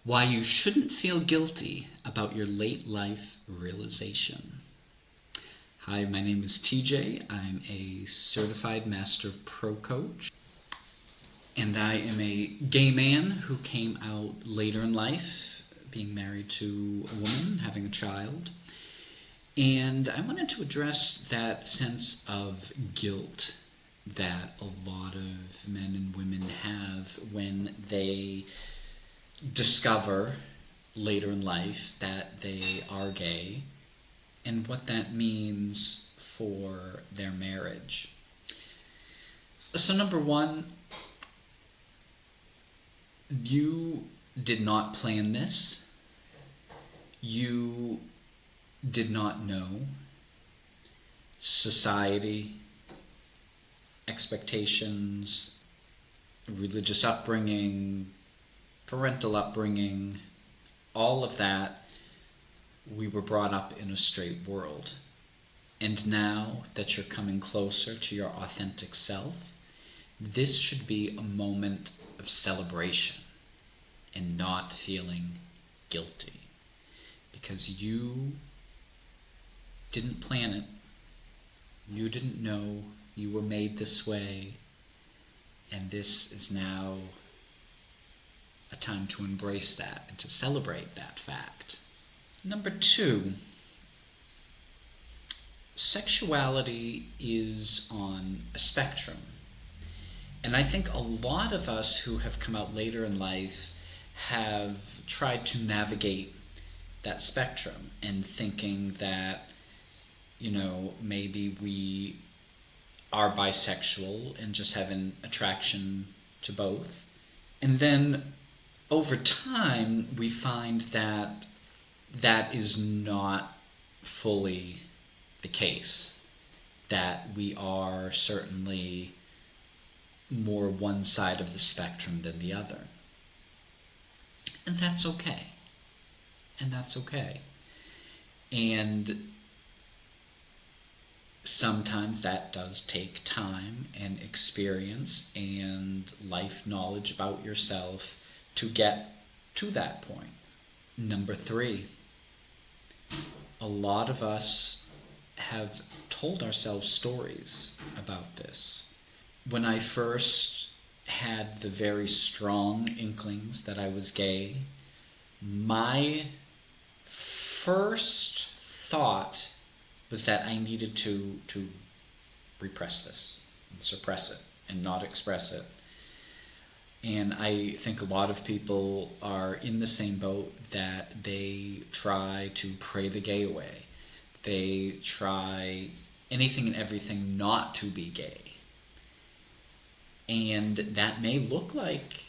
Why you shouldn't feel guilty about your late life realization. Hi, my name is TJ. I'm a certified master pro coach, and I am a gay man who came out later in life, being married to a woman, having a child. And I wanted to address that sense of guilt that a lot of men and women have when they discover later in life that they are gay and what that means for their marriage. So number one, you did not plan this. You did not know. Society, expectations, religious upbringing, parental upbringing, all of that, we were brought up in a straight world. And now that you're coming closer to your authentic self, this should be a moment of celebration and not feeling guilty. Because you didn't plan it. You didn't know you were made this way. And this is now a time to embrace that and to celebrate that fact. Number two, sexuality is on a spectrum. And I think a lot of us who have come out later in life have tried to navigate that spectrum and thinking that, maybe we are bisexual and just have an attraction to both. And then over time, we find that that is not fully the case, that we are certainly more one side of the spectrum than the other. And that's okay. And sometimes that does take time and experience and life knowledge about yourself to get to that point. Number three, a lot of us have told ourselves stories about this. When I first had the very strong inklings that I was gay, my first thought was that I needed to repress this and suppress it and not express it. And I think a lot of people are in the same boat, that they try to pray the gay away. They try anything and everything not to be gay. And that may look like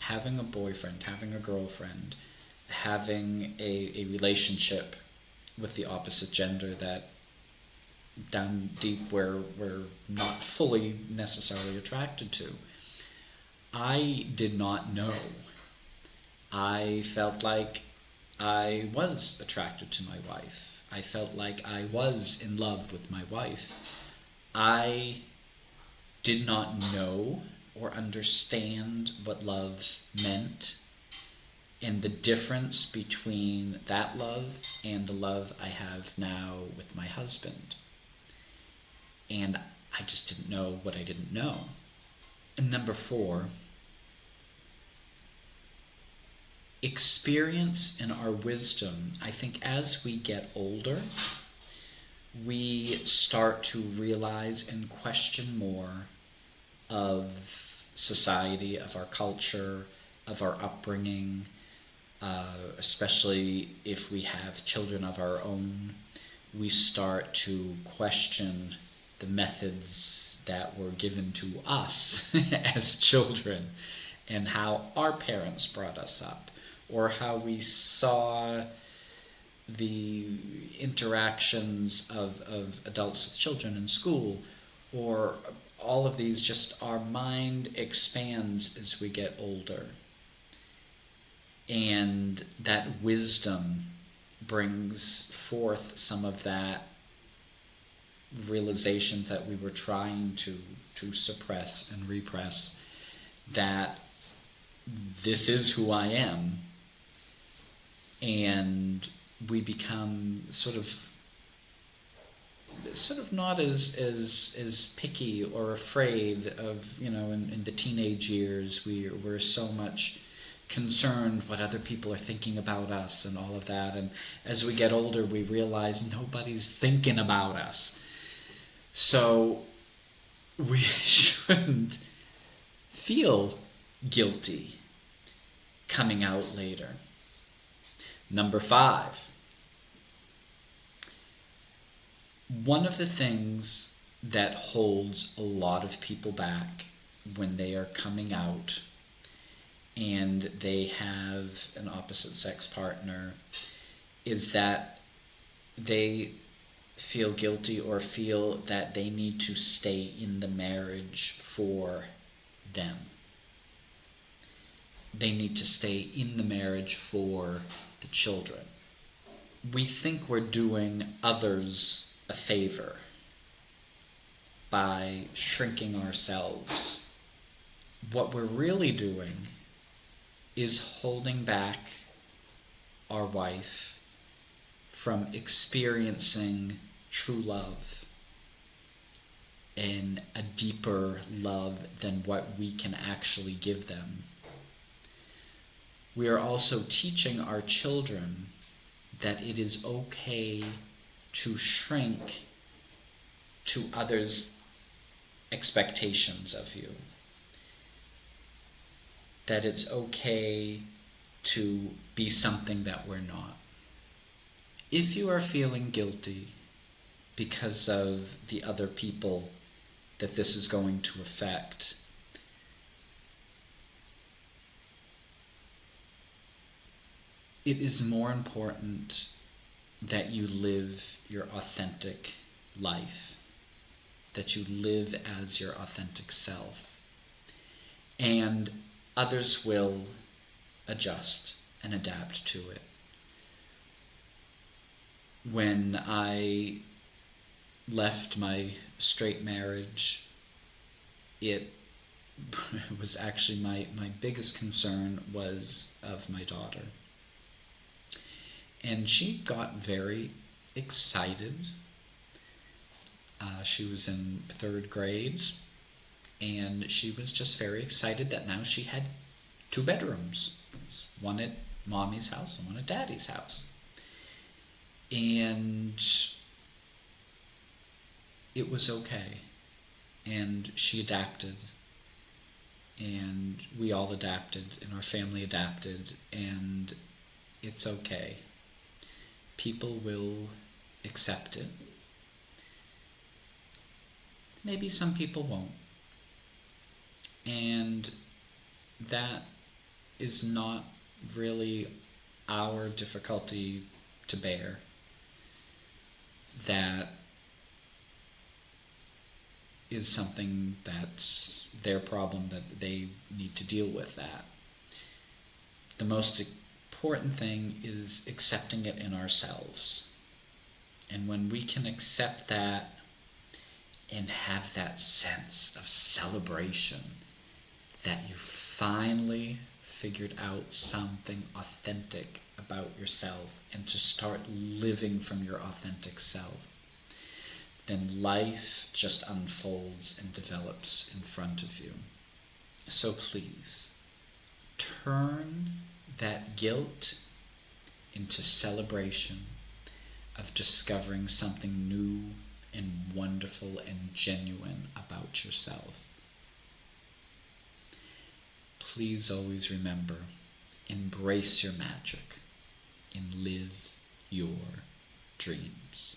having a boyfriend, having a girlfriend, having a relationship with the opposite gender that down deep we're not fully necessarily attracted to. I did not know. I felt like I was attracted to my wife. I felt like I was in love with my wife. I did not know or understand what love meant and the difference between that love and the love I have now with my husband. And I just didn't know what I didn't know. And number four, experience and our wisdom. I think as we get older, we start to realize and question more of society, of our culture, of our upbringing, especially if we have children of our own. We start to question the methods that were given to us as children and how our parents brought us up, or how we saw the interactions of adults with children in school, or all of these. Just our mind expands as we get older. And that wisdom brings forth some of that realizations that we were trying to suppress and repress, that this is who I am, and we become sort of not as picky or afraid of, in the teenage years. We're so much concerned what other people are thinking about us and all of that, and as we get older we realize nobody's thinking about us, so we shouldn't feel guilty coming out later. Number 5. One of the things that holds a lot of people back when they are coming out and they have an opposite sex partner is that they feel guilty or feel that they need to stay in the marriage for them. They need to stay in the marriage for the children. We think we're doing others a favor by shrinking ourselves. What we're really doing is holding back our wife from experiencing true love and a deeper love than what we can actually give them. We are also teaching our children that it is okay to shrink to others' expectations of you. That it's okay to be something that we're not. If you are feeling guilty because of the other people that this is going to affect, it is more important that you live your authentic life, that you live as your authentic self, and others will adjust and adapt to it. When I left my straight marriage, it was actually my biggest concern was of my daughter. And she got very excited. She was in 3rd grade, and she was just very excited that now she had 2 bedrooms. One at mommy's house and one at daddy's house. And it was okay. And she adapted. And we all adapted, and our family adapted, and it's okay. People will accept it. Maybe some people won't. And that is not really our difficulty to bear. That is something that's their problem, that they need to deal with that. The most important thing is accepting it in ourselves. And when we can accept that and have that sense of celebration that you finally figured out something authentic about yourself and to start living from your authentic self, then life just unfolds and develops in front of you. So please, turn that guilt into celebration of discovering something new and wonderful and genuine about yourself. Please always remember, embrace your magic and live your dreams.